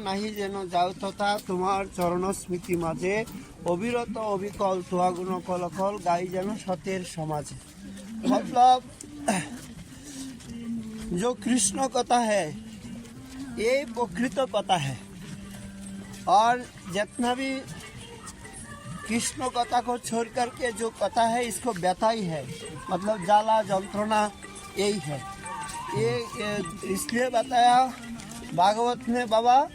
নাহি যেন যাও তথা তোমার চরণ স্মৃতি মাঝে অবিরত অবিকল তোয়া গুণ কলকল গাই যেন সতের সমাজে। मतलब जो कृष्ण कथा है ये प्रकृत कथा है और जितना भी कृष्ण कथा को छोड़ करके जो कथा है इसको व्यथा ही है, मतलब जाला जंत्रणा यही है। ये इसलिए बताया भागवत में बाबा,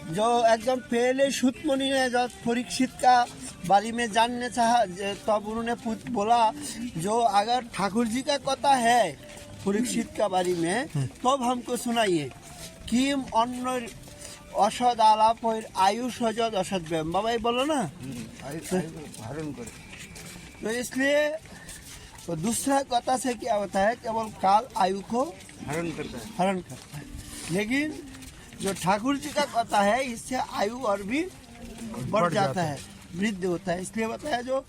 जो एकदम पहले सूत मुनि ने जब परीक्षित का बारे में जानने चाहा तब उन्होंने बोला जो अगर ठाकुर जी का कथा है परीक्षित का बारे में तब हमको सुनाइए। किम अन्न असद आलाप आयु सजद असद व्यायाम, बाबा ये बोलो ना हरण करे। तो इसलिए तो दूसरा कथा से क्या होता है, केवल काल आयु को हरण करता है। लेकिन जो ठाकुर जी का कथा है इससे आयु और भी बढ़ जाता है, वृद्धि होता है। इसलिए बताया जो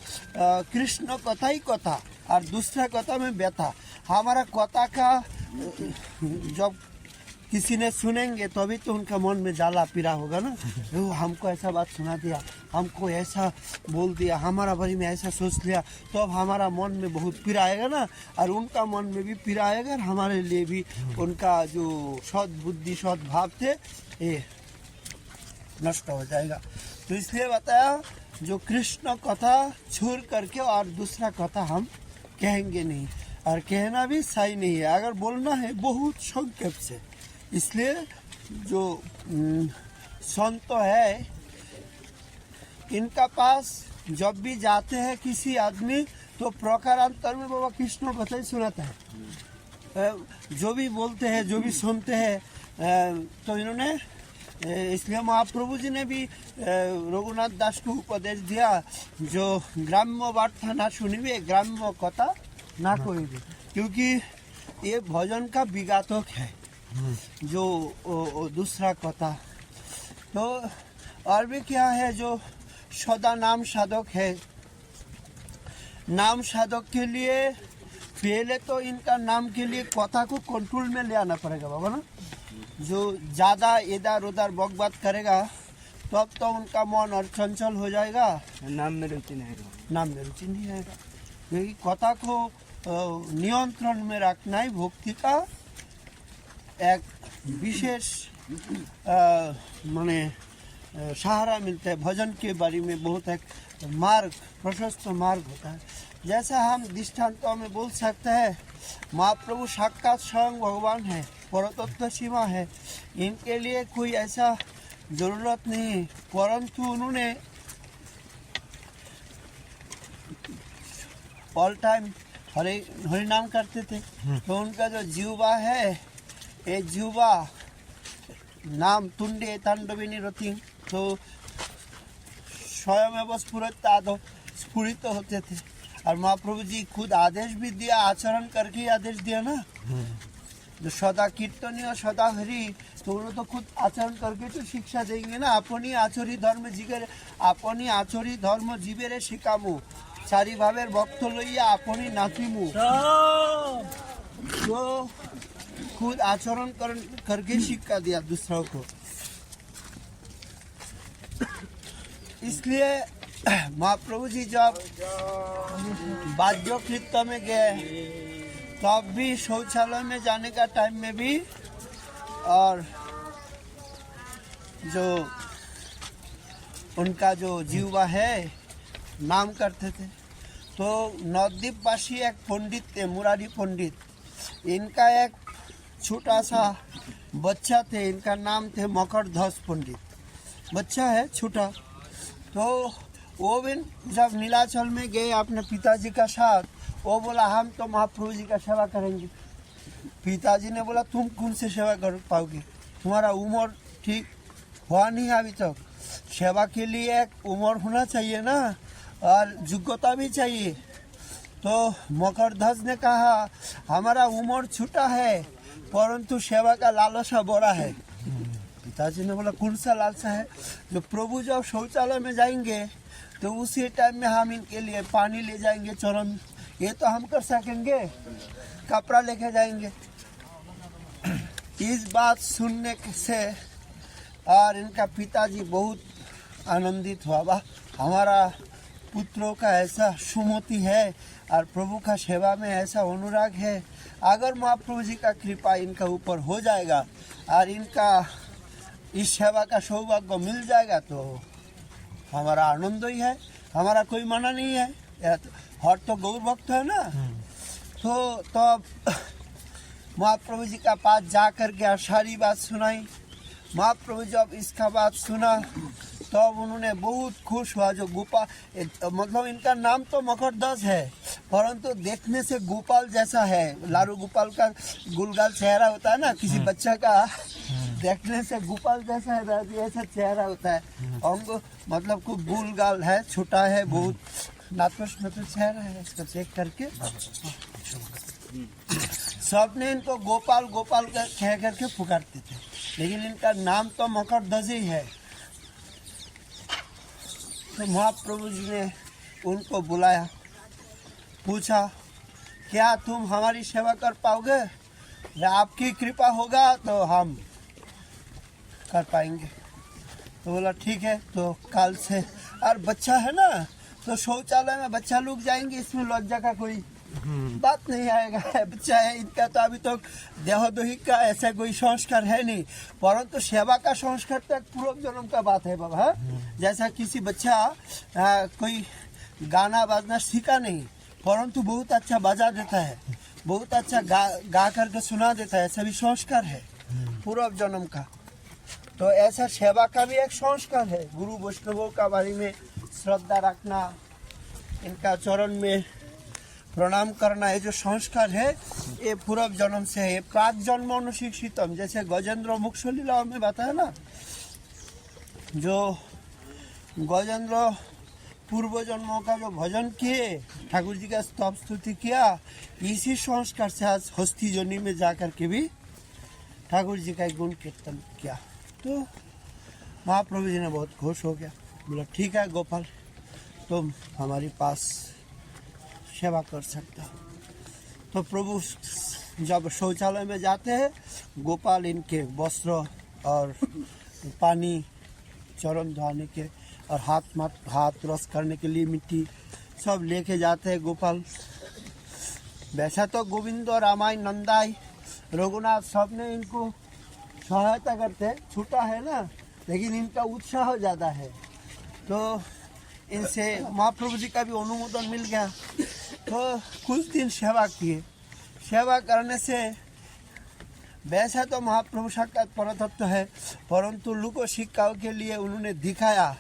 कृष्ण कथा ही कथा और दूसरा कथा में व्यथा। हमारा कथा का जब किसी ने सुनेंगे तो अभी तो उनका मन में जाला पीड़ा होगा ना, वो हमको ऐसा बात सुना दिया, हमको ऐसा बोल दिया, हमारा बारे में ऐसा सोच लिया, तो अब हमारा मन में बहुत पीड़ा आएगा ना, और उनका मन में भी पीड़ा आएगा और हमारे लिए भी उनका जो सद बुद्धि सद भाव थे ये नष्ट हो जाएगा। तो इसलिए बताया जो कृष्ण कथा छोड़ करके और दूसरा कथा हम कहेंगे नहीं, और कहना भी सही नहीं है। अगर बोलना है बहुत संक्षेप से, इसलिए जो संत है इनका पास जब भी जाते हैं किसी आदमी तो प्रकारांतर में बाबा कृष्ण कथा ही सुनाता है। जो भी बोलते हैं जो भी सुनते हैं तो इन्होंने इसलिए महाप्रभु जी ने भी रघुनाथ दास को उपदेश दिया जो ग्राम्य वार्ता ना सुनिए ग्राम्य कथा ना कोई भी, क्योंकि ये भजन का विघातक है जो दूसरा कथा। तो और भी क्या है जो सदा नाम साधक है, नाम साधक के लिए पहले तो इनका नाम के लिए कथा को कंट्रोल में ले आना पड़ेगा बाबा ना। जो ज़्यादा इधर उधर बकबात करेगा तब तो उनका मन और चंचल हो जाएगा, नाम में रुचि नहीं आएगा। क्योंकि कथा को नियंत्रण में रखना ही भक्ति का एक विशेष माने सहारा मिलता है। भजन के बारे में बहुत एक मार्ग प्रशस्त मार्ग होता है। जैसा हम दृष्टांतों में बोल सकते हैं महाप्रभु साक्षात स्वयं भगवान है, परतत्व सीमा है, इनके लिए कोई ऐसा जरूरत नहीं, परंतु उन्होंने ऑल टाइम हरि नाम करते थे। तो उनका जो जीवा है ये जीवा नाम तुंडे तांडविनी रति तो स्वयं स्फुरित होते थे। और महाप्रभु जी खुद आदेश भी दिया, आचरण करके आदेश दिया ना, जो सदा कीर्तनीय सदा हरि, तो उन्होंने तो खुद आचरण करके तो शिक्षा देंगे ना। अपनी आचरी धर्म जीवेरे शिकामु चारि भावेर भक्त लइया अपनी नाचिमु, तो खुद आचरण करके शिक्षा दिया दूसरों को। इसलिए महाप्रभु जी जब बाह्य कृत्य में गए तब भी शौचालय में जाने का टाइम में भी और जो उनका जो जीवा है नाम करते थे। तो नवद्वीप वासी एक पंडित थे, मुरारी पंडित, इनका एक छोटा सा बच्चा थे, इनका नाम थे मकरध्वज पंडित, बच्चा है छोटा। तो वो भी जब नीलाचल में गए अपने पिताजी का साथ, वो बोला हम तो महाप्रभु जी का सेवा करेंगे। पिताजी ने बोला तुम कौन से सेवा कर पाओगे, तुम्हारा उम्र ठीक हुआ नहीं अभी तक, सेवा के लिए एक उम्र होना चाहिए ना और योग्यता भी चाहिए। तो मकरध्वज ने कहा हमारा उम्र छोटा है परंतु सेवा का लालसा बड़ा है। पिताजी ने बोला कौन सा लालसा है, जो प्रभु जब शौचालय में जाएंगे तो उसी टाइम में हम इनके लिए पानी ले जाएंगे, चरण ये तो हम कर सकेंगे, कपड़ा लेके जाएंगे। इस बात सुनने से और इनका पिताजी बहुत आनंदित हुआ। वाह, हमारा पुत्रों का ऐसा सुमति है और प्रभु का सेवा में ऐसा अनुराग है। अगर महाप्रभु जी का कृपा इनका ऊपर हो जाएगा और इनका इस सेवा का सौभाग्य मिल जाएगा तो हमारा आनंद ही है, हमारा कोई मना नहीं है। हर तो गौर भक्त है ना, तो महाप्रभु जी का पास जा कर के सारी बात सुनाई। महाप्रभु जब इसका बात सुना तब उन्होंने बहुत खुश हुआ। जो गोपाल, मतलब इनका नाम तो मकरध्वज है परंतु देखने से गोपाल जैसा है। लारू गोपाल का गुलगाल चेहरा होता है ना, किसी बच्चा का देखने से गोपाल जैसा है, ऐसा चेहरा होता है। अंग मतलब खूब गुलगाल है, छोटा है, बहुत नाटुस चेहरा है। इसको चेक करके सबने इनको गोपाल गोपाल कह करके पुकारते थे, लेकिन इनका नाम तो मकरध्वज ही है। तो महाप्रभु जी ने उनको बुलाया, पूछा क्या तुम हमारी सेवा कर पाओगे? आपकी कृपा होगा तो हम कर पाएंगे। तो बोला ठीक है, तो कल से। और बच्चा है ना, तो शौचालय में बच्चा लोग जाएंगे, इसमें लज्जा का कोई बात नहीं आएगा। बच्चा है इनका, तो अभी तो देहोदोहिक का ऐसा कोई संस्कार है नहीं, परंतु सेवा का संस्कार तो पूर्व जन्म का बात है बाबा। जैसा किसी बच्चा कोई गाना बाजना सीखा नहीं परंतु बहुत अच्छा बजा देता है, बहुत अच्छा गा करके सुना देता है, सभी संस्कार है पूर्व जन्म का। तो ऐसा सेवा का भी एक संस्कार है। गुरु वैष्णवों का बारे में श्रद्धा रखना, इनका चरण में प्रणाम करना, ये जो संस्कार है ये पूर्व जन्म से है। प्राक जन्म अनुशिक्षितम, जैसे गजेंद्र मुक्ष लीलाओं में बताया ना, जो गजेंद्र पूर्व जन्मों का जो भजन किए, ठाकुर जी का स्तव स्तुति किया, इसी संस्कार से आज हस्ती जोनी में जाकर के भी ठाकुर जी का गुण कीर्तन किया। तो महाप्रभु जी ने बहुत खुश हो गया, बोला ठीक है गोपाल, तुम हमारे पास सेवा कर सकते हो। तो प्रभु जब शौचालय में जाते हैं, गोपाल इनके वस्त्र और पानी, चरण धोने के और हाथ रस करने के लिए मिट्टी सब लेके जाते हैं गोपाल। वैसा तो गोविंद, रामाय, नंदाई, रघुनाथ सब ने इनको सहायता करते हैं, छूटा है ना, लेकिन इनका उत्साह ज़्यादा है। तो इनसे महाप्रभु जी का भी अनुमोदन मिल गया। तो कुछ दिन सेवा किए। सेवा करने से वैसा तो महाप्रभु साक्षात परतत्व है, परंतु लोक शिक्षाओं के लिए उन्होंने दिखाया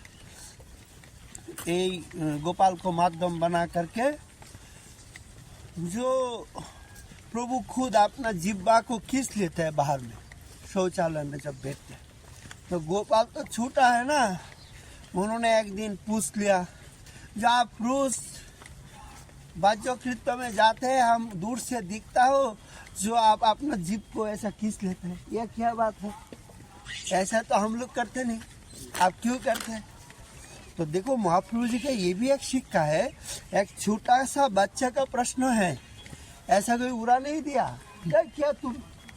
गोपाल को माध्यम बना करके। जो प्रभु खुद अपना जिब्बा को खींच लेते हैं बाहर में, शौचालय में जब बैठते हैं, तो गोपाल तो छूटा है ना, उन्होंने एक दिन पूछ लिया, जब आप रोज बाज्य कृत्य में जाते हैं, हम दूर से दिखता हो जो आप अपना जीभ को ऐसा खींच लेते हैं, यह क्या बात है? ऐसा तो हम लोग करते नहीं, आप क्यों करते हैं? तो देखो महाप्रभु जी का ये भी एक शिक्षा है। एक छोटा सा बच्चा का प्रश्न है, ऐसा कोई उड़ा नहीं दिया, क्या तुम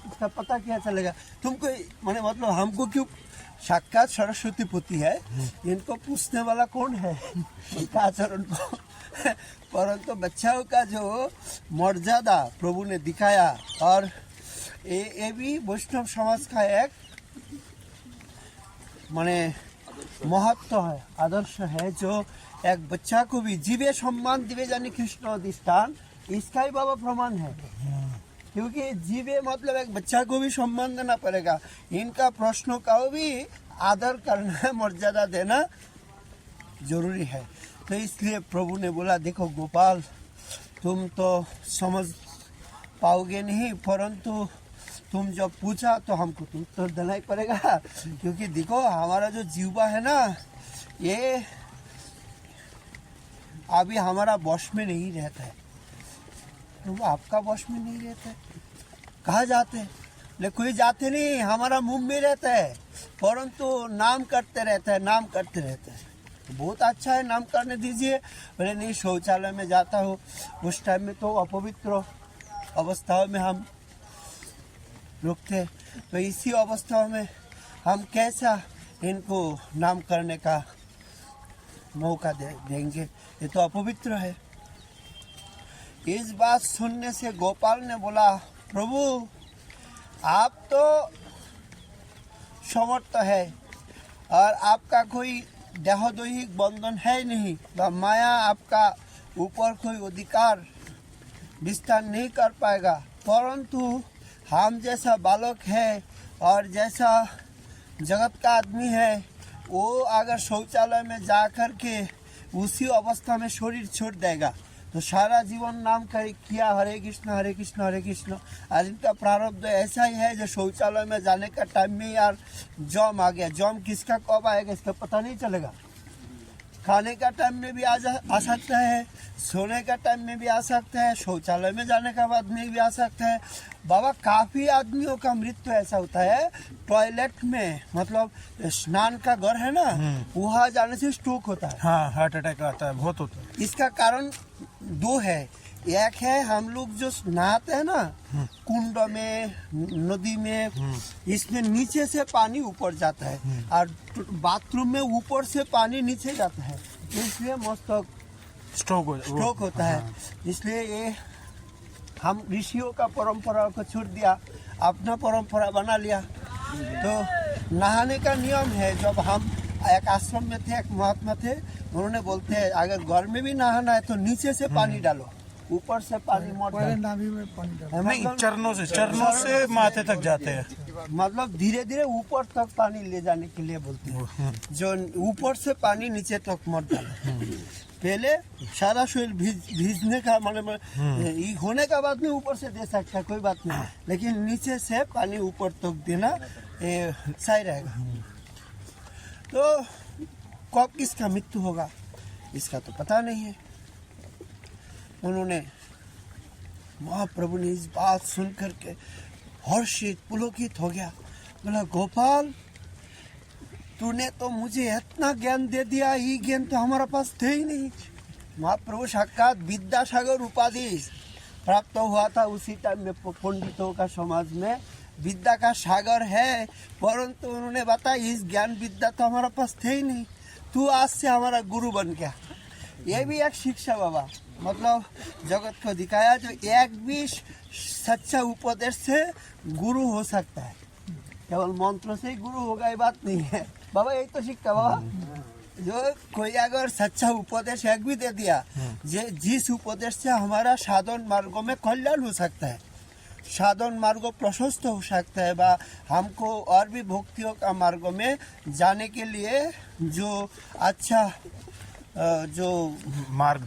इसका पता क्या चलेगा तुमको, माने मतलब हमको क्यों? साक्षात सरस्वती पुत्री है, इनको पूछने वाला कौन है इनका आचरण को। परंतु बच्चाओं का जो मर्यादा प्रभु ने दिखाया, और ये भी वैष्णव समाज का एक माने महत्व है, आदर्श है, जो एक बच्चा को भी जीवे सम्मान दिवे जानी कृष्ण अधिष्ठान, इसका ही बाबा प्रमाण है। क्योंकि जीवे मतलब एक बच्चा को भी सम्मान देना पड़ेगा, इनका प्रश्नों का भी आदर करना, मर्यादा देना जरूरी है। तो इसलिए प्रभु ने बोला देखो गोपाल, तुम तो समझ पाओगे नहीं, परंतु तुम जब पूछा तो हमको तो उत्तर देना ही पड़ेगा। क्योंकि देखो हमारा जो जीवा है ना, ये अभी हमारा वश में नहीं रहता है। तो आपका वश में नहीं रहता है, कहाँ जाते हैं? ले कोई जाते नहीं, हमारा मुंह में रहता है, परंतु नाम करते रहता है, नाम करते रहता है। तो बहुत अच्छा है, नाम करने दीजिए। बोले नहीं, शौचालय में जाता हो, उस टाइम में तो अपवित्र अवस्थाओं में हम रुकते, तो इसी अवस्थाओं में हम कैसा इनको नाम करने का मौका देंगे, ये तो अपवित्र है। इस बात सुनने से गोपाल ने बोला, प्रभु आप तो समर्थ है और आपका कोई देहदैहिक बंधन है नहीं, माया आपका ऊपर कोई अधिकार विस्तार नहीं कर पाएगा, परंतु हम जैसा बालक है और जैसा जगत का आदमी है वो अगर शौचालय में जा कर के उसी अवस्था में शरीर छोड़ देगा तो सारा जीवन नाम किया हरे कृष्ण हरे कृष्ण हरे कृष्ण। और इनका प्रारब्ध ऐसा ही है जो शौचालय में जाने का टाइम में यार जम आ गया, जम किसका कब आएगा इसका पता नहीं चलेगा। खाने का टाइम में भी आ सकता है, सोने का टाइम में भी आ सकता है, शौचालय में जाने का बाद में भी आ सकता है। बाबा काफ़ी आदमियों का मृत्यु ऐसा होता है टॉयलेट में, मतलब स्नान का घर है ना, वहाँ जाने से स्ट्रोक होता है। हाँ, हार्ट अटैक आता है, बहुत होता है। इसका कारण दो है, एक है हम लोग जो नहाते हैं ना कुंड में नदी में, इसमें नीचे से पानी ऊपर जाता है और बाथरूम में ऊपर से पानी नीचे जाता है, इसलिए मस्तक स्ट्रोक होता है। इसलिए ये हम ऋषियों का परंपरा को छोड़ दिया, अपना परंपरा बना लिया। तो नहाने का नियम है, जब हम एक आश्रम में थे, एक महात्मा थे, उन्होंने बोलते हैं अगर घर में भी नहाना है तो नीचे से पानी डालो, ऊपर से पानी मत डालो। नहीं, चरणों से माथे तक जाते हैं, मतलब धीरे धीरे ऊपर तक पानी ले जाने के लिए बोलते हैं, जो ऊपर से पानी नीचे तक मत डालो। पहले सारा शरीर भीजने का मतलब होने का बाद में ऊपर से दे सकता है, कोई बात नहीं, लेकिन नीचे से पानी ऊपर तक देना सही रहेगा। तो कब किसका मृत्यु होगा इसका तो पता नहीं है। उन्होंने महाप्रभु ने इस बात सुन करके हर्षित पुलकित हो गया, बोला गोपाल तूने तो मुझे इतना ज्ञान दे दिया, ये ज्ञान तो हमारे पास थे ही नहीं। महाप्रभु साक्षात विद्यासागर उपाधि प्राप्त हुआ था उसी टाइम में, पंडितों का समाज में विद्या का सागर है, परंतु उन्होंने बताया इस ज्ञान विद्या तो हमारे पास थे ही नहीं, तू आज से हमारा गुरु बन गया। ये भी एक शिक्षा बाबा, मतलब जगत को दिखाया जो एक भी सच्चा उपदेश से गुरु हो सकता है, केवल मंत्र से ही गुरु होगा ये बात नहीं है बाबा। यही तो शिक्षा बाबा, जो कोई अगर सच्चा उपदेश एक भी दे दिया, जिस उपदेश से हमारा साधन मार्गों में कल्याण हो सकता है, साधन मार्ग प्रशस्त हो सकता है, बा हमको और भी भक्तियों का मार्गों में जाने के लिए जो अच्छा जो मार्ग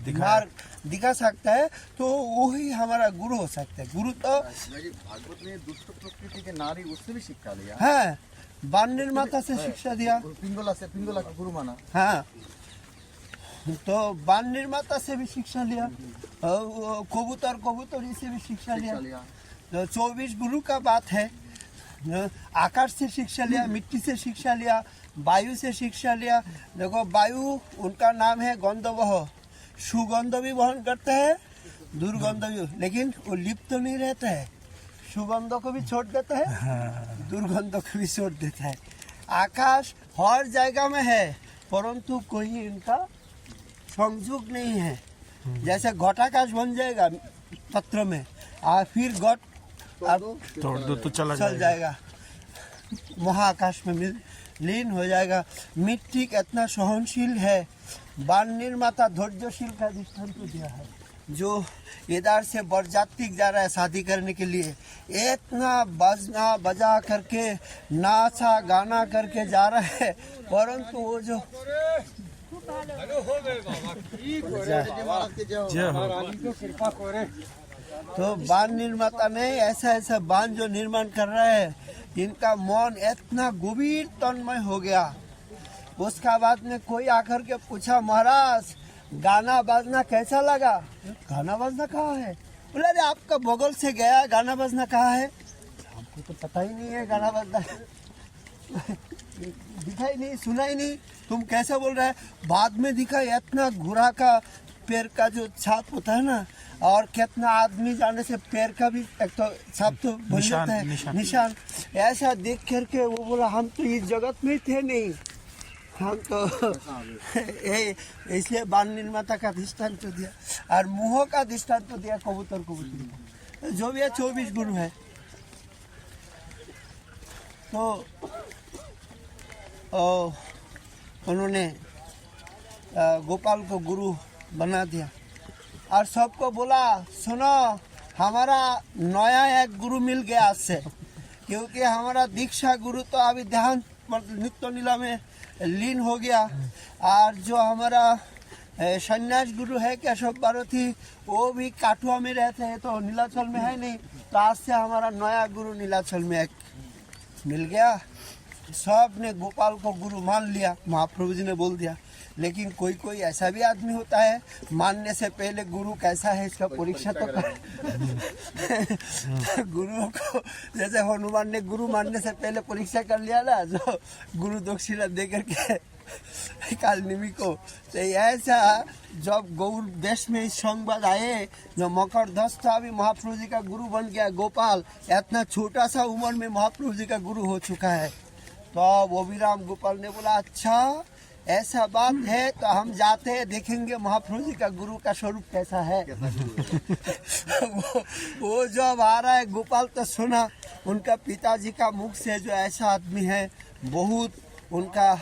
दिखा सकता है, तो वही हमारा गुरु हो सकता है। गुरु तो भागवत ने दुष्ट प्रकृति के नारी उससे भी शिक्षा लिया है, बाण निर्माता से शिक्षा दिया, पिंगला का गुरु माना। हाँ, तो बाण निर्माता से भी शिक्षा लिया, कबूतरी से भी शिक्षा लिया। तो 24 गुरु का बात है, आकाश से शिक्षा लिया, मिट्टी से शिक्षा लिया, वायु से शिक्षा लिया। देखो वायु उनका नाम है गंधवह, सुगंध भी वहन करता है, दुर्गंध भी, लेकिन वो लिप्त तो नहीं रहता है, सुगंध को भी छोड़ देता है, दुर्गंध को भी छोड़ देता है। आकाश हर जगह में है, परंतु कोई इनका संयोग नहीं है। जैसे घटाकाश बन जाएगा पत्र में और फिर घट तोड़ दो तो चल जाएगा, महाआकाश में लीन हो जाएगा। मिट्टी कितना सहनशील है, बाण निर्माता धैर्यशील का दृष्टांत दिया है। जो इधर से बरजात्ती जा रहा है शादी करने के लिए, इतना बजना बजा करके नाचा गाना करके जा रहा है, परंतु वो जो तो बाण निर्माता ने ऐसा बाण जो निर्माण कर रहा है, इनका मन इतना गंभीर तन्मय हो गया। उसका बाद में कोई आकर के पूछा, महाराज गाना बजना कैसा लगा? गाना बजना कहाँ है? बोले अरे आपका बगल से गया, गाना बजना कहाँ है? हमको तो पता ही नहीं है, गाना बजना दिखाई नहीं, सुना ही नहीं, तुम कैसे बोल रहे हैं? बाद में दिखा इतना घोड़ा का पैर का जो छाप होता है ना, और कितना आदमी जाने से पैर का भी एक तो सब तो भूल निशान, जाता है निशान। निशान। ऐसा देख करके वो बोला हम तो इस जगत में थे नहीं, हम तो इसलिए बाल निर्माता का दृष्टांत तो दिया और मुंह का दृष्टांत तो दिया कबूतर कबूतरी। जो भी है 24 गुरु है। तो उन्होंने गोपाल को गुरु बना दिया और सबको बोला सुनो हमारा नया एक गुरु मिल गया आज से, क्योंकि हमारा दीक्षा गुरु तो अभी ध्यान नित्य नीला में लीन हो गया और जो हमारा संन्यास गुरु है केशव भारती वो भी काठुआ में रहते हैं तो नीलाचल में है नहीं। तो आज से हमारा नया गुरु नीलाचल में एक मिल गया। सब ने गोपाल को गुरु मान लिया, महाप्रभु जी ने बोल दिया। लेकिन कोई कोई ऐसा भी आदमी होता है मानने से पहले गुरु कैसा है इसका परीक्षा तो कर गुरुओं को जैसे हनुमान ने गुरु मानने से पहले परीक्षा कर लिया ना, जो गुरु दक्षिणा दे करके कालनिमी को। तो ऐसा जब गौर देश में इस संवाद आए जो मकर दस था अभी महाप्रभु जी का गुरु बन गया गोपाल, इतना छोटा सा उम्र में महाप्रभु जी का गुरु हो चुका है। तो अभिराम गोपाल ने बोला अच्छा ऐसा बात है तो हम जाते हैं देखेंगे महाप्रभु जी का गुरु का स्वरूप कैसा है। वो जब आ रहा है गोपाल तो सुना उनका पिताजी का मुख से जो ऐसा आदमी है बहुत उनका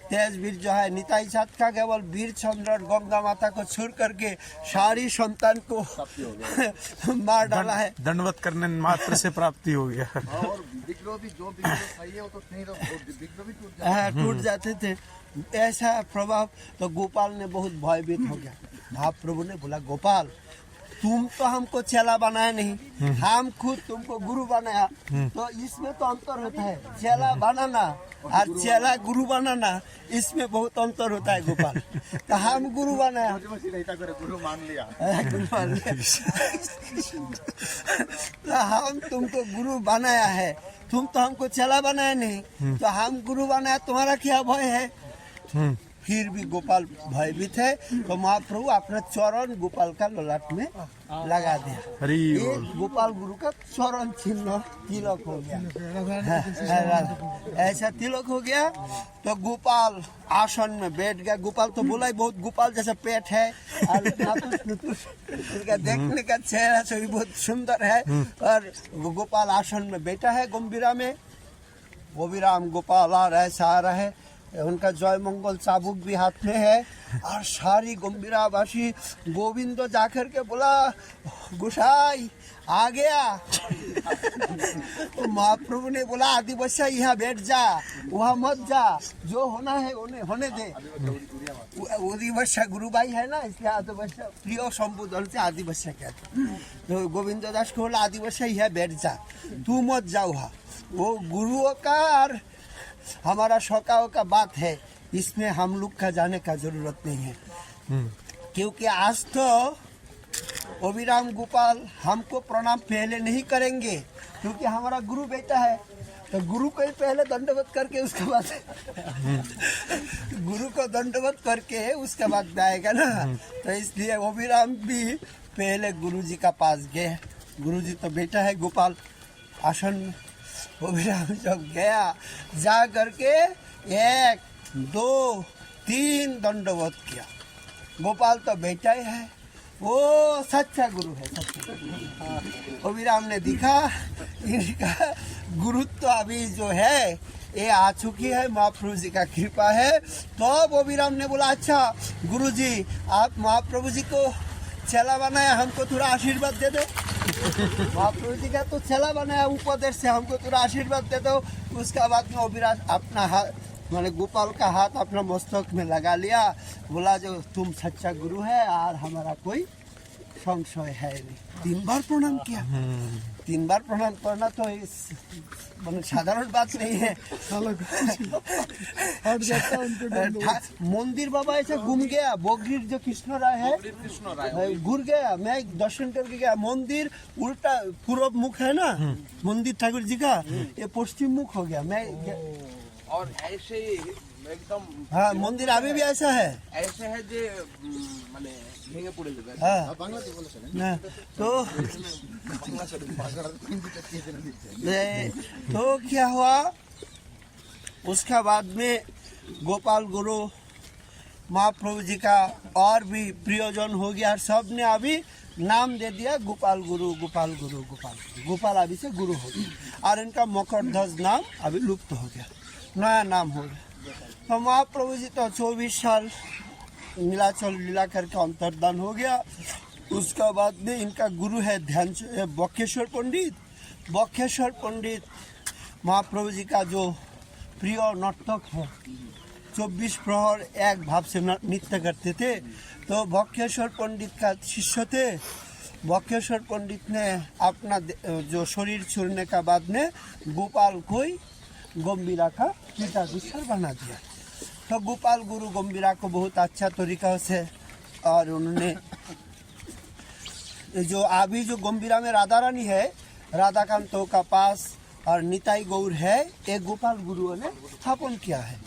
तेज वीर जो है निताई साथ का केवल वीर चंद्र और गंगा माता को छोड़ करके सारी संतान को मार डाला है। दंडवत करने मात्र से प्राप्ति हो गया। और विग्रह भी जो विग्रह सही है वो तो नहीं, तो विग्रह भी टूट जाता है। टूट जाते थे। ऐसा प्रभाव तो गोपाल ने बहुत भयभीत हो गया। महाप्रभु ने बोला गोपाल तुम तो हमको चेला बनाया नहीं, हम खुद तुमको गुरु बनाया। तो इसमें तो अंतर होता है, चेला बनाना और चेला गुरु बनाना इसमें बहुत अंतर होता है गोपाल। तो हम गुरु बनाया, गुरु मान लिया। गुरु मान लिया। तो हम तुमको गुरु बनाया है, तुम तो हमको चेला बनाया नहीं, तो हम गुरु बनाया, तुम्हारा क्या भय है। फिर भी गोपाल भयभीत है। तो महाप्रभु अपना चरण गोपाल का ललाट में लगा दिया। ये गोपाल गुरु का चरण चिन्ह तिलक हो गया। ऐसा तिलक हो गया तो गोपाल आसन में बैठ गया। गोपाल तो बोला ही बहुत, गोपाल जैसा पेट है और उनका देखने का चेहरा से भी बहुत सुंदर है। और गोपाल आसन में बैठा है गंभीरा में। अभिराम गोपाल आ रहा है, आ रहा है, उनका जय मंगल चाबुक भी हाथ में है और सारी गंभीरावासी गोविंद जाकर के बोला गोसाई आ गया। तो महाप्रभु ने बोला आदिवासी यहाँ बैठ जा, वहाँ मत जा, जो होना है उन्हें होने दे। आदिवासी गुरु भाई है ना, इसलिए आदिवासी प्रिय संबोधन से आदिवासी कहते। तो गोविंद दास को बोला आदिवासी यहाँ बैठ जा, तू मत जा वहाँ। वो गुरुओं का और हमारा शौकाओं का बात है, इसमें हम लोग का जाने का जरूरत नहीं है। क्योंकि आज तो अभिराम गोपाल हमको प्रणाम पहले नहीं करेंगे क्योंकि हमारा गुरु बेटा है। तो गुरु को ही पहले दंडवत करके उसके बाद गुरु को दंडवत करके उसके बाद जाएगा ना। तो इसलिए अभिराम भी पहले गुरु जी का पास गए। गुरु जी तो बेटा है गोपाल आसन। अभिराम जब गया जा करके 1 2 3 दंडवत किया। गोपाल तो बेटा ही है, वो सच्चा गुरु है, सच्चा गुरु। अभिराम ने देखा इनका गुरुत्व अभी जो है ये आ चुकी है, महाप्रभु जी का कृपा है। तो अब अभिराम ने बोला अच्छा गुरु जी आप महाप्रभु जी को चेला बनाया, हमको थोड़ा आशीर्वाद दे दो। महाप्रभु जी का तो चेला बनाया उपदेश से, हमको थोड़ा आशीर्वाद दे दो। उसका बाद में अभिराम अपना हाथ मैंने गोपाल का हाथ अपना मस्तक में लगा लिया। बोला जो तुम सच्चा गुरु है और हमारा कोई संशय है नहीं। 3 बार प्रणाम किया। 3 बार प्रणाम करना तो इस साधारण बात नहीं है। मंदिर बाबा ऐसे घूम गया, बोगरीर जो कृष्ण राय है घूर गया। मैं दर्शन करके गया। मंदिर उल्टा पूर्व मुख है ना मंदिर ठाकुर जी का, ये पश्चिम मुख हो गया। मैं और ऐसे एकदम हाँ मंदिर अभी भी ऐसा है। ऐसे है जे মানে ভেঙে পড়ে যাবে। हाँ বাংলাতে বলেছেন ना, तो तो क्या हुआ उसका बाद में गोपाल गुरु महाप्रभु जी का और भी प्रियजन हो गया, सब ने अभी नाम दे दिया गोपाल गुरु गोपाल गुरु गोपाल गुरु। गोपाल अभी से गुरु हो गया और इनका मकरध्वज नाम अभी लुप्त हो गया, नया नाम हो गया। तो महाप्रभु जी तो 24 साल नीलाचल लीला करके अंतर्धान हो गया। उसका बाद में इनका गुरु है ध्यान बक्खेश्वर पंडित। बक्खेश्वर पंडित महाप्रभु जी का जो प्रिय नर्तक है, 24 प्रहर एक भाव से नृत्य करते थे। तो बक्खेश्वर पंडित का शिष्य थे। बक्खेश्वर पंडित ने अपना जो शरीर छोड़ने का बाद में गोपाल को ही गंभीरा का पीठाधीश्वर बना दिया। तो गोपाल गुरु गंभीरा को बहुत अच्छा तरीका से, और उन्होंने जो अभी जो गंभीरा में राधा रानी है, राधाकांतों का पास और निताई गौर है, एक गोपाल गुरुओं ने स्थापन किया है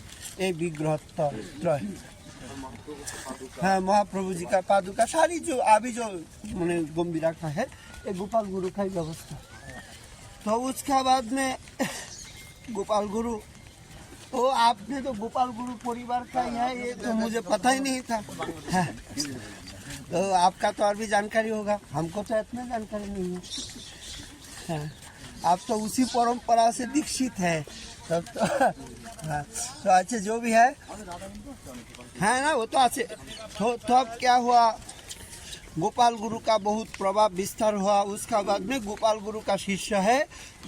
ये विग्रह त्रय। हाँ महाप्रभु जी का पादुका सारी जो अभी जो मैंने गंभीरा का है ये गोपाल गुरु का ही व्यवस्था। तो उसका बाद में गोपाल गुरु, ओ आपने तो गोपाल गुरु परिवार का ही है, ये तो मुझे पता ही नहीं था। हाँ। तो आपका तो और भी जानकारी होगा, हमको तो इतना जानकारी नहीं है। हाँ। आप तो उसी परंपरा से दीक्षित है तब तो। हाँ। तो अच्छा जो भी है ना वो तो अच्छे। तो अब क्या हुआ, गोपाल गुरु का बहुत प्रभाव विस्तार हुआ। उसका बाद में गोपाल गुरु का शिष्य है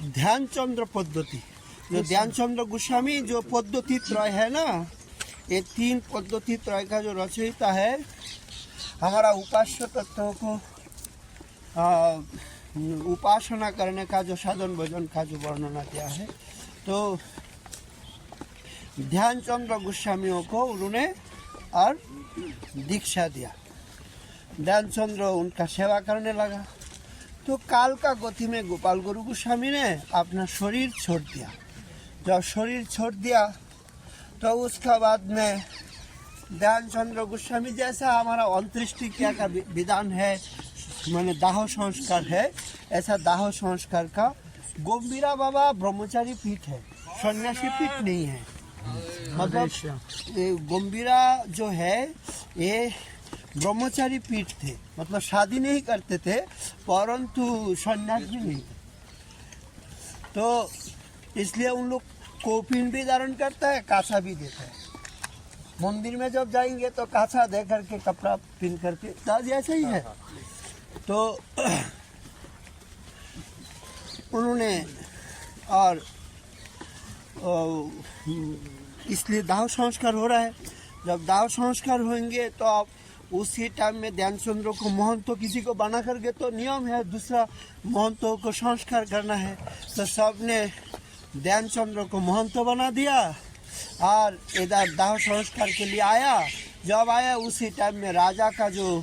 ध्यानचंद्र पद्धति। जो ध्यानचंद्र गोस्वामी जो पद्धति त्रय है ना, ये 3 पद्धति त्रय का जो रचयिता है, हमारा उपास्य तत्वों को उपासना करने का जो साधन भजन का जो वर्णना किया है। तो ध्यानचंद्र गोस्वामियों को उन्होंने और दीक्षा दिया। ध्यानचंद्र उनका सेवा करने लगा। तो काल का गति में गोपाल गुरु गोस्वामी ने अपना शरीर छोड़ दिया। जब शरीर छोड़ दिया तो उसका बाद में ध्यानचंद्र गोस्वामी जैसा हमारा अंत्येष्टि क्रिया का विधान है, माने दाह संस्कार है, ऐसा दाह संस्कार का गंभीरा बाबा ब्रह्मचारी पीठ है, सन्यासी पीठ नहीं है। मतलब ये गंभीरा जो है ये ब्रह्मचारी पीठ थे, मतलब शादी नहीं करते थे परंतु सन्यास भी नहीं थे। तो इसलिए उन लोग कोपिन भी धारण करता है, कासा भी देता है। मंदिर में जब जाएंगे तो कासा दे करके कपड़ा पिन करके दादी ऐसे ही है। तो उन्होंने और इसलिए दाह संस्कार हो रहा है। जब दाह संस्कार होंगे तो आप उसी टाइम में ध्यानचंद्र को महंतो किसी को बना करके तो नियम है, दूसरा महंतों को संस्कार करना है। तो सबने ध्यानचंद्र को महंतो बना दिया और इधर दाह संस्कार के लिए आया। जब आया उसी टाइम में राजा का जो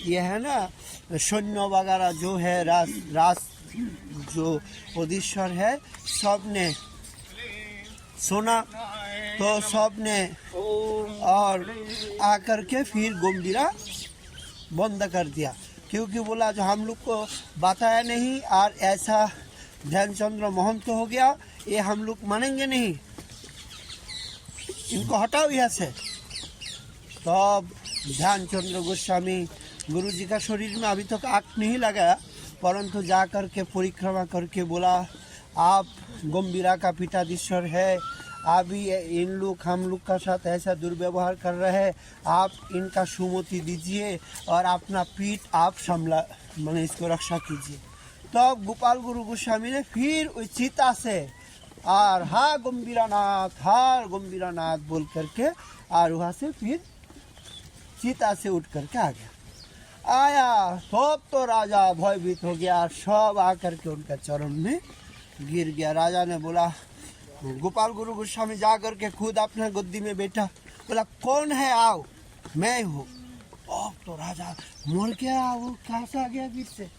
ये है ना सैन्य वगैरह जो है, राज जो उदीश्वर है, सब ने सुना। तो सब ने और आकर के फिर गंभीरा बंद कर दिया, क्योंकि बोला जो हम लोग को बताया नहीं और ऐसा ध्यानचंद्र महंत हो गया, ये हम लोग मानेंगे नहीं, इनको हटाओ यहाँ से। तब ध्यानचंद्र गोस्वामी गुरु जी का शरीर में अभी तक आग नहीं लगा, परंतु जा कर के परिक्रमा करके बोला आप गंभीरा का पीठाधीश्वर है, अभी इन लोग हम लोग का साथ ऐसा दुर्व्यवहार कर रहे हैं, आप इनका सुमति दीजिए और अपना पीठ आप संभला मैंने इसको रक्षा कीजिए। तो गोपाल गुरु गोस्वामी ने फिर उस चिता से और हा गंभीरानाथ बोल करके और वहाँ से फिर चिता से उठ करके आ गया। आया सब तो राजा भयभीत हो गया, सब आकर के उनका चरण में गिर गया। राजा ने बोला, गोपाल गुरु गोस्वामी जा करके खुद अपना गद्दी में बैठा, बोला कौन है, आओ मैं हूँ। अब तो राजा मर गया, वो कहाँ से आ गया फिर से।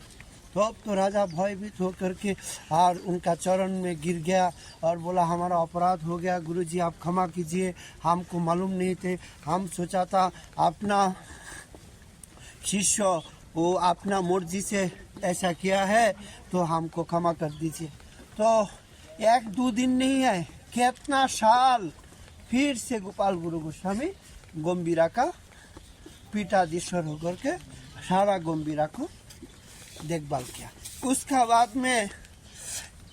तो अब तो राजा भयभीत होकर के और उनका चरण में गिर गया और बोला हमारा अपराध हो गया, गुरुजी आप क्षमा कीजिए, हमको मालूम नहीं थे, हम सोचा था अपना शिष्य वो अपना मर्जी से ऐसा किया है तो हमको क्षमा कर दीजिए। तो 1-2 दिन नहीं है, कितना साल फिर से गोपाल गुरु गोस्वामी गंभीरा का पीठाधीश्वर होकर के सारा गंभीरा को देखभाल किया। उसका बाद में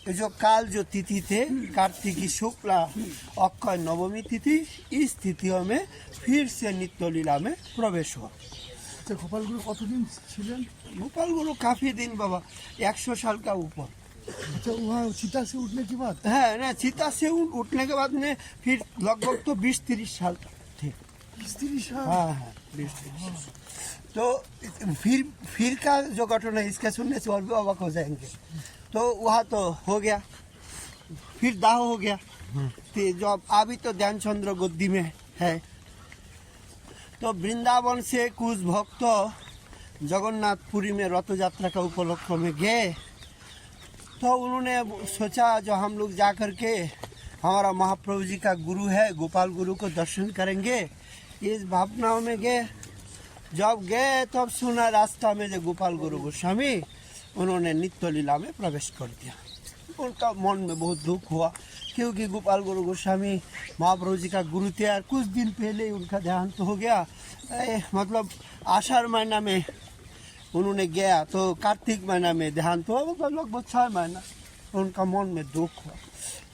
जो काल जो तिथि थे कार्तिकी शुक्ला अक्षय नवमी तिथि, इस तिथियों में फिर से नित्य लीला में प्रवेश हुआ। तो गोपाल गुरु कतदिन ছিলেন? गोपाल गुरु काफी दिन बाबा, 100 साल का ऊपर। अच्छा, वहाँ चिता से उठने के बाद? है ना, चिता से उठने के बाद में फिर लगभग तो 20-30 साल थे। 30 साल? हाँ हाँ 20-30। तो फिर का जो घटना है इसके सुनने से और भी अवाक हो जाएंगे। तो वहाँ तो हो गया, फिर दाह हो गया। तो जो अभी तो ध्यानचंद्र गद्दी में है। तो वृंदावन से कुछ भक्त जगन्नाथपुरी में रथ यात्रा का उपलक्ष्य में गए, तो उन्होंने सोचा जो हम लोग जा कर के हमारा महाप्रभु जी का गुरु है गोपाल गुरु को दर्शन करेंगे, इस भावनाओं में गए। जब गए तब सुना रास्ता में जो गोपाल गुरु गोस्वामी उन्होंने नित्य लीला में प्रवेश कर दिया। उनका मन में बहुत दुख हुआ, क्योंकि गोपाल गुरु गोस्वामी महाप्रभु जी का गुरु थे और कुछ दिन पहले ही उनका देहांत हो गया। मतलब आषाढ़ महीना में उन्होंने गया तो कार्तिक महीना में देहांत हुआ, मतलब लगभग 6 महीना। उनका मन में दुख हुआ,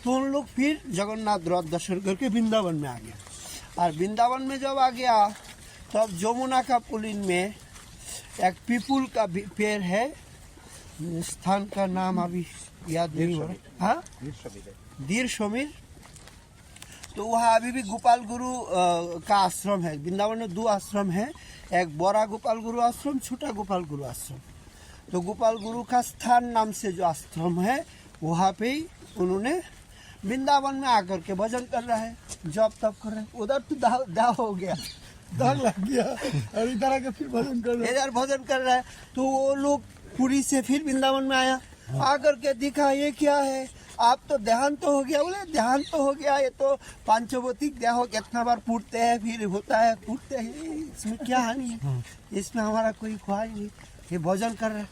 तो उन लोग फिर जगन्नाथ रथ दर्शन करके वृंदावन में आ गया। और वृंदावन में जब आ गया तब जमुना का पुलिन में एक पीपुल का पेड़ है, स्थान का नाम अभी याद नहीं हो रहा। हाँ, दीर समीर। तो वहाँ अभी भी गोपाल गुरु का आश्रम है। वृंदावन में 2 आश्रम है, एक बड़ा गोपाल गुरु आश्रम, छोटा गोपाल गुरु आश्रम। तो गोपाल गुरु का स्थान नाम से जो आश्रम है वहाँ पे ही उन्होंने वृंदावन में आकर के भजन कर रहा है, जब तब कर रहे हैं। उधर तो दाह हो गया, दाग लग गया और इधर आके फिर भजन कर रहे हैं। इधर भजन कर रहा है। तो वो लोग पुरी से फिर वृंदावन में आया, आकर के दिखा ये क्या है, आप तो देहांत तो हो गया। बोले देहांत तो हो गया, ये तो पांचभौतिक देह कितना बार फूटते हैं, फिर होता है, फूटते हैं, इसमें क्या हानि है, इसमें हमारा कोई ख्वाहिश नहीं, ये भजन कर रहा है।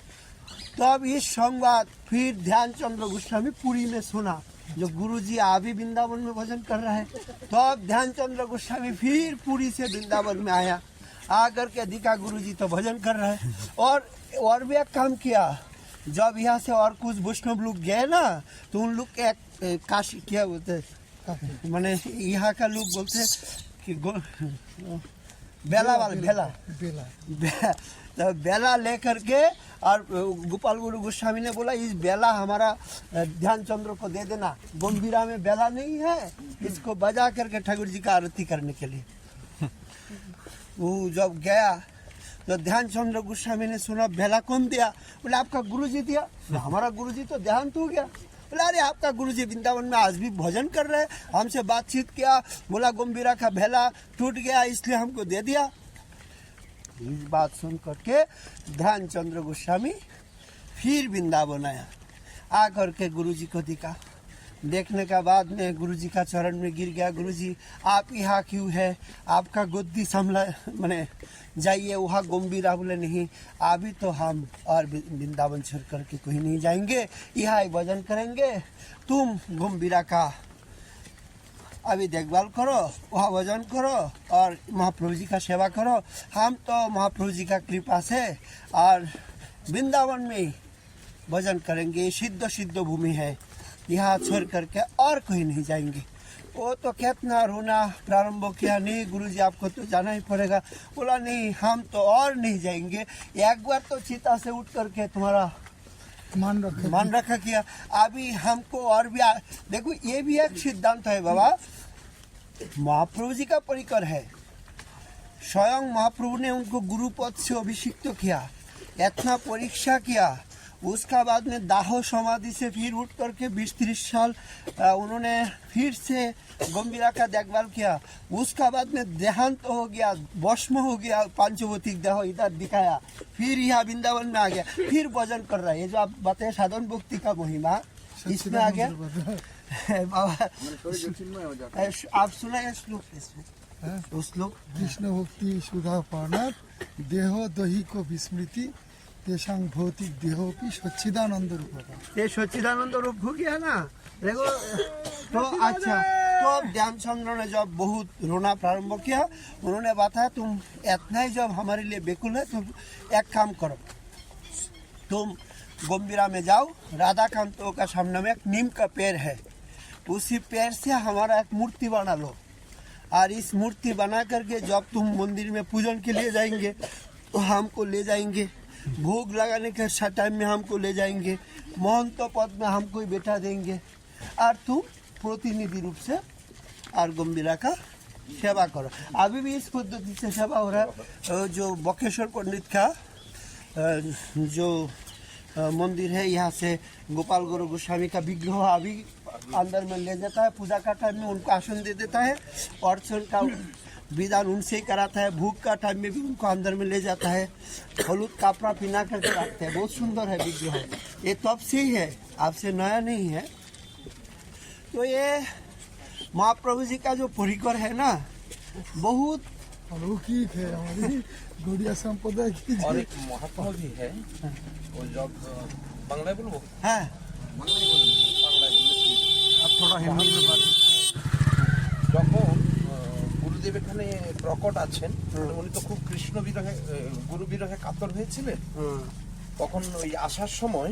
तो अब ये संवाद फिर ध्यानचंद्र गोस्वामी पुरी में सुना, जो गुरुजी अभी वृंदावन में भजन कर रहा है। तो अब ध्यानचंद्र गोस्वामी फिर पुरी से वृंदावन में आया, आकर के दिखा गुरुजी तो भजन कर रहा है। और भी एक काम किया, जब यहाँ से और कुछ वैष्णव लोग गए ना, तो उन लोग के एक काशी क्या बोलते, माने यहाँ का लोग बोलते कि बेला वाले बेला लेकर के, और गोपाल गुरु गोस्वामी ने बोला इस बेला हमारा ध्यानचंद्र को दे देना, गंभीरा में बेला नहीं है, इसको बजा करके ठाकुर जी का आरती करने के लिए। वो जब गया तो ध्यानचंद्र गोस्वामी ने सुना बेला कौन दिया, बोले आपका गुरुजी दिया। हमारा गुरुजी तो देहांत हो गया। बोला अरे आपका गुरुजी वृंदावन में आज भी भजन कर रहे हैं, हमसे बातचीत किया, बोला गंभीरा का बेला टूट गया इसलिए हमको दे दिया। इस बात सुन करके ध्यानचंद्र गोस्वामी फिर वृंदावन आया, आकर के गुरुजी को दिखा। देखने का बाद में गुरुजी का चरण में गिर गया, गुरुजी आप यहाँ क्यों है, आपका गद्दी संभला, मैंने जाइए वहाँ गंभीरा। बोले नहीं, अभी तो हम और वृंदावन छोड़ करके कहीं नहीं जाएंगे, यहाँ ही भजन करेंगे, तुम गंभीरा का अभी देखभाल करो, वहाँ भजन करो और महाप्रभु जी का सेवा करो। हम तो महाप्रभु जी का कृपा से और वृंदावन में ही भजन करेंगे, सिद्ध भूमि है, यहाँ छोड़ करके और कहीं नहीं जाएंगे। वो तो कितना रोना प्रारंभ किया, नहीं गुरुजी आपको तो जाना ही पड़ेगा। बोला नहीं, हम तो और नहीं जाएंगे, एक बार तो चिता से उठ करके तुम्हारा मान रखा किया, अभी हमको और भी देखो ये भी एक सिद्धांत है बाबा, महाप्रभु जी का परिकर है, स्वयं महाप्रभु ने उनको गुरु पद से अभिषिक्त किया, इतना परीक्षा किया, उसका बाद में दाहो समाधि से फिर उठ करके 20-30 साल उन्होंने फिर से गंभीरा का देखभाल किया। उसका बाद में देहांत हो गया, भस्म हो गया, पांचभौतिक देह इधर दिखाया, फिर यहाँ वृंदावन में आ गया, फिर भजन कर रहा है। ये जो आप बताए साधन भक्ति का महिमा इसमें आ गया। बाबा चिन्मय हो जाता है। आप सुना है श्लोक इसमें? वो श्लोक कृष्ण भक्ति सुधा पानात देह दही को विस्मृति तेषांग भौतिक देहोपि सच्चिदानंद रूप ये सच्चिदानंद रूप हो गया ना, देखो। तो अच्छा, तो अब ध्यानचंद्र ने जब बहुत रोना प्रारंभ किया, उन्होंने बताया तुम इतना ही जब हमारे लिए बेकुल है तो एक काम करो, तुम गंभीरा में जाओ, राधा कांतों का सामने में एक नीम का पेड़ है, उसी पेड़ से हमारा एक मूर्ति बना लो, और इस मूर्ति बना करके जब तुम मंदिर में पूजन के लिए जाएंगे तो हमको ले जाएंगे, भोग लगाने के टाइम में हमको ले जाएंगे, महंत पद में हमको ही बैठा देंगे, और तुम प्रतिनिधि रूप से और गंभीरा का सेवा करो। अभी भी इस पद्धति से सेवा हो रहा है। जो बकेश्वर पंडित का जो मंदिर है, यहाँ से गोपाल गुरु गोस्वामी का विग्रह अभी अंदर में ले जाता है, पूजा का टाइम में उनको आसन दे देता है, अर्चन का विधान उनसे ही कराता है, भूख का टाइम में भी उनको अंदर में ले जाता है, हलूद कपड़ा पहना करके रखते हैं। बहुत सुंदर है विग्रह, ये तब से ही है, आपसे नया नहीं है। तो ये महाप्रभु जी का जो परिकर है ना, बहुत अलौकिक है। हमारी गौड़िया संप्रदाय की और एक महात्मा भी है, वो जब बांग्लाয় বলবো, হ্যাঁ বাংলায় বলবো, आप थोड़ा हिंदी में बात যখন গুরুদেব এখানে প্রকট আছেন, উনি তো খুব কৃষ্ণ বিরহে গুরু বিরহে কাতর হয়েছিলেন। তখন ওই আসার সময়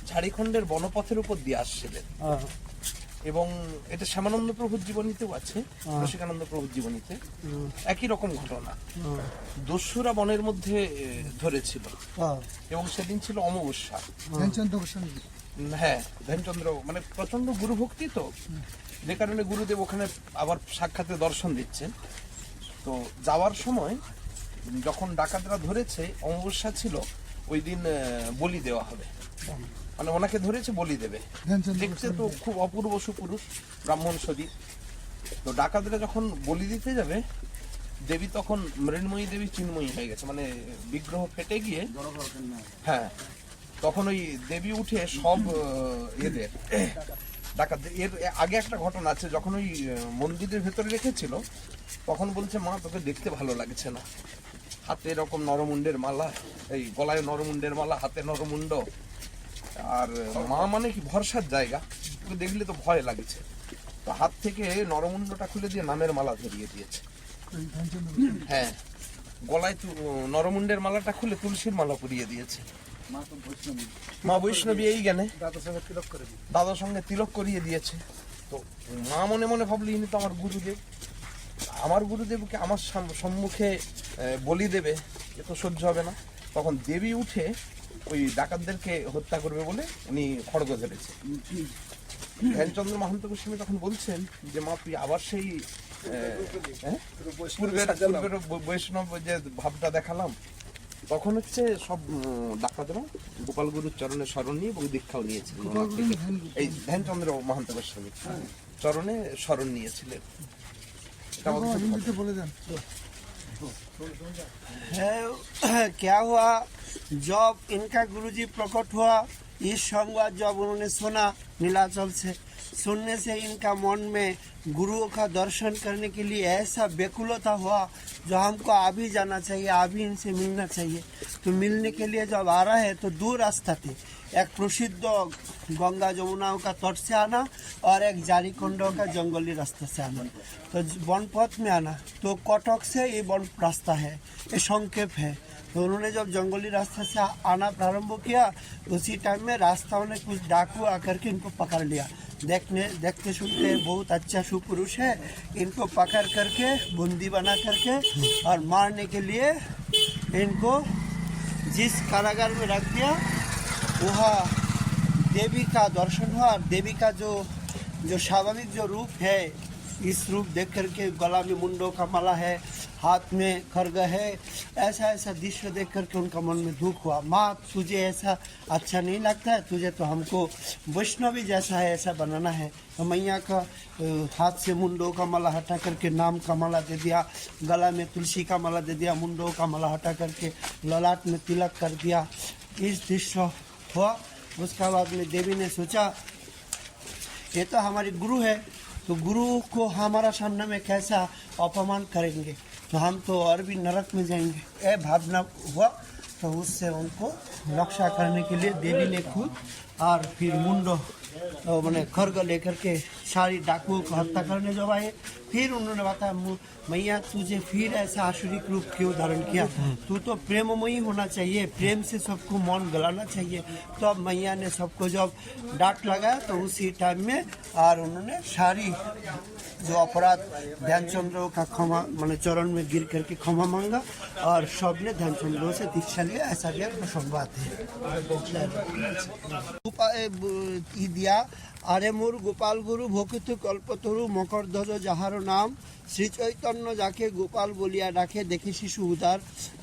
ঝাড়খণ্ডের বনপথের উপর দিয়ে আসছিলেন, এবং এটা শ্যামানন্দ প্রভুর জীবনীতেও আছে, রসিকানন্দ প্রভুর জীবনীতে একই রকম ঘটনা। দস্যুরা বনের মধ্যে ধরেছিল, এবং সেদিন ছিল অমাবস্যা। ধ্যানচন্দ্র গোস্বামী হ্যাঁ, ধ্যানচন্দ্র মানে প্রচন্ড গুরু ভক্তি, তো যে কারণে গুরুদেব ওখানে আবার সাক্ষাতে দর্শন দিচ্ছেন। তো যাওয়ার সময় যখন ডাকাতরা ধরেছে, অমাবস্যা ছিল, ওই দিন বলি দেওয়া হবে, মানে ওনাকে ধরেছে বলি দেবে। ধ্যানচন্দ্র দেখতে তো খুব অপূর্ব সুপুরুষ, ব্রাহ্মণ শরীর। তো ডাকাতরা যখন বলি দিতে যাবে, দেবী তখন মৃন্ময়ী দেবী চিন্ময়ী হয়ে গেছে, মানে বিগ্রহ ফেটে গিয়ে, হ্যাঁ, তখন ওই দেবী উঠে সব এদের ডাকাত। এর আগে একটা ঘটনা আছে, যখন ওই মন্দিরের ভেতরে রেখেছিল, তখন বলছে মা তোকে দেখতে ভালো লাগছে না, হাতে এরকম নরমুন্ডের মালা, এই গলায় নরমুন্ডের মালা, হাতে নরমুন্ড, আর মা মানে কি ভরসার জায়গা, তোকে দেখলে তো ভয় লাগছে। তো হাত থেকে নরমুন্ডটা খুলে দিয়ে নামের মালা ধরিয়ে দিয়েছে। হ্যাঁ, গলায় নরমুন্ডের মালাটা খুলে তুলসীর মালা পরিয়ে দিয়েছে। মা বৈষ্ণবী এই জ্ঞানে দাদার সঙ্গে তিলক করিয়ে দিয়েছে। তো মা মনে মনে ভাবলি ইনি তো আমার গুরুদেব, আমার গুরুদেবকে আমার সম্মুখে বলি দেবে, এ তো সহ্য হবে না। তখন দেবী উঠে ওই ডাকাতদেরকে হত্যা করবে বলে উনি খড়গ ধরেছে। ধ্যানচন্দ্র মহান্ত গোস্বামী তখন বলছেন যে মা তুই আবার সেই পূর্বের বৈষ্ণব যে ভাবটা দেখালাম। তখন হচ্ছে সব ডাকাতরা গোপাল গুরুর চরণে শরণ নিয়ে এবং দীক্ষাও নিয়েছিলেন, এই ধ্যানচন্দ্র মহান্ত গোস্বামী চরণে শরণ নিয়েছিলেন। হিন্দিতে বলে দেন। क्या हुआ, जब इनका गुरुजी प्रकट हुआ, इस संवाद जब उन्होंने सुना नीलाचल से, सुनने से इनका मन में गुरुओं का दर्शन करने के लिए ऐसा व्याकुलता हुआ जो हमको अभी जाना चाहिए, अभी इनसे मिलना चाहिए। तो मिलने के लिए जब आ रहा है तो दो रास्ता थे, एक प्रसिद्ध गंगा जमुनाओं का तट से आना और एक झारखंडों का जंगली रास्ता से आना। तो वनपथ में आना तो कटक से ये वन रास्ता है, ये संक्षेप है। तो उन्होंने जब जंगली रास्ता से आना प्रारंभ किया, उसी टाइम में रास्ताओं ने कुछ डाकू आकर के इनको पकड़ लिया। देखते सुनते बहुत अच्छा सुपुरुष है, इनको पकड़ करके बंदी बना करके और मारने के लिए इनको जिस कारागार में रख दिया, वहाँ देवी का दर्शन हुआ। और देवी का जो स्वाभाविक जो रूप है, इस रूप देख करके गला में मुंडों का माला है, हाथ में खड्ग है, ऐसा ऐसा दृश्य देख करके उनका मन में दुख हुआ। माँ तुझे ऐसा अच्छा नहीं लगता है, तुझे तो हमको वैष्णवी जैसा है ऐसा बनाना है। तो मैया का हाथ से मुंडों का माला हटा करके नाम का माला दे दिया, गला में तुलसी का माला दे दिया, मुंडों का माला हटा करके ललाट में तिलक कर दिया। इस दृश्य हुआ। उसका बाद में देवी ने सोचा ये तो हमारे गुरु है, तो गुरु को हमारा सामने में कैसा अपमान करेंगे, तो हम तो और भी नरक में जाएंगे, ये भावना हुआ। तो उससे उनको रक्षा करने के लिए देवी ने खुद और फिर मुंडो मैंने खड्ग लेकर के सारी डाकुओं को हत्या करने जब आए। फिर उन्होंने बताया मैया तुझे फिर ऐसा आसुरिक रूप क्यों धारण किया, तू तो प्रेममयी होना चाहिए, प्रेम से सबको मन गलाना चाहिए। तो अब मैया ने सबको जब डांट लगाया तो उसी टाइम में और उन्होंने सारी जो अपराध ध्यानचंद्र का क्षमा मैंने चरण में गिर करके क्षमा मांगा और सब ने ध्यानचंद्र से दीक्षा लिया। ऐसा भी प्रसंग दिया। আরে মোর গোপাল গুরু ভকিত কল্পতরু মকরধ্বজ যাহার নাম, শ্রী চৈতন্য যাকে গোপাল বলিয়া ডাকে, দেখি শিশু উদার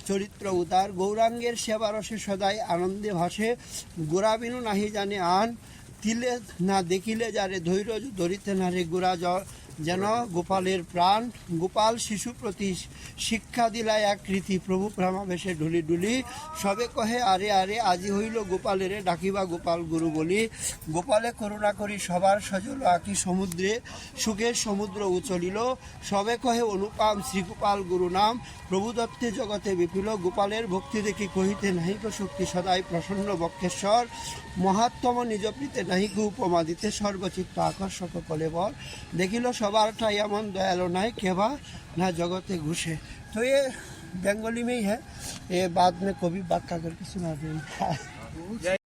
চরিত্র উদার, গৌরাঙ্গের সেবারসে সদাই আনন্দে ভাসে, গোরাবিনু নাহি জানে আন, তিলে না দেখিলে যারে ধৈর্য ধরিতে না রে গোরা যেন গোপালের প্রাণ, গোপাল শিশু প্রতি শিক্ষা দিলায় এক রীতি, প্রভু প্রেমাবেশে ঢুলি ঢুলি, সবে কহে আরে আরে আজি হইল গোপালেরে ডাকিবা গোপাল গুরু বলি, গোপালে করুণা করি সবার সজল আকি সমুদ্রে, সুখের সমুদ্র উচলিল, সবে কহে অনুপাম শ্রীগোপাল গুরু নাম, প্রভু দত্তে জগতে বিপুল, গোপালের ভক্তি দেখি কহিতে নাহিক শক্তি সদাই প্রসন্ন বক্ষেশ্বর, মহাত্তম নিজ প্রীতে নাহিক উপমা দিতে, সর্বচিত্ত আকর্ষক কলেবর, দেখিল सवार ठाई अमन दयालो नाय केवा ना जगते घुसे। तो ये बंगाली में ही है, ये बाद में कभी बात का करके सुना देंगे।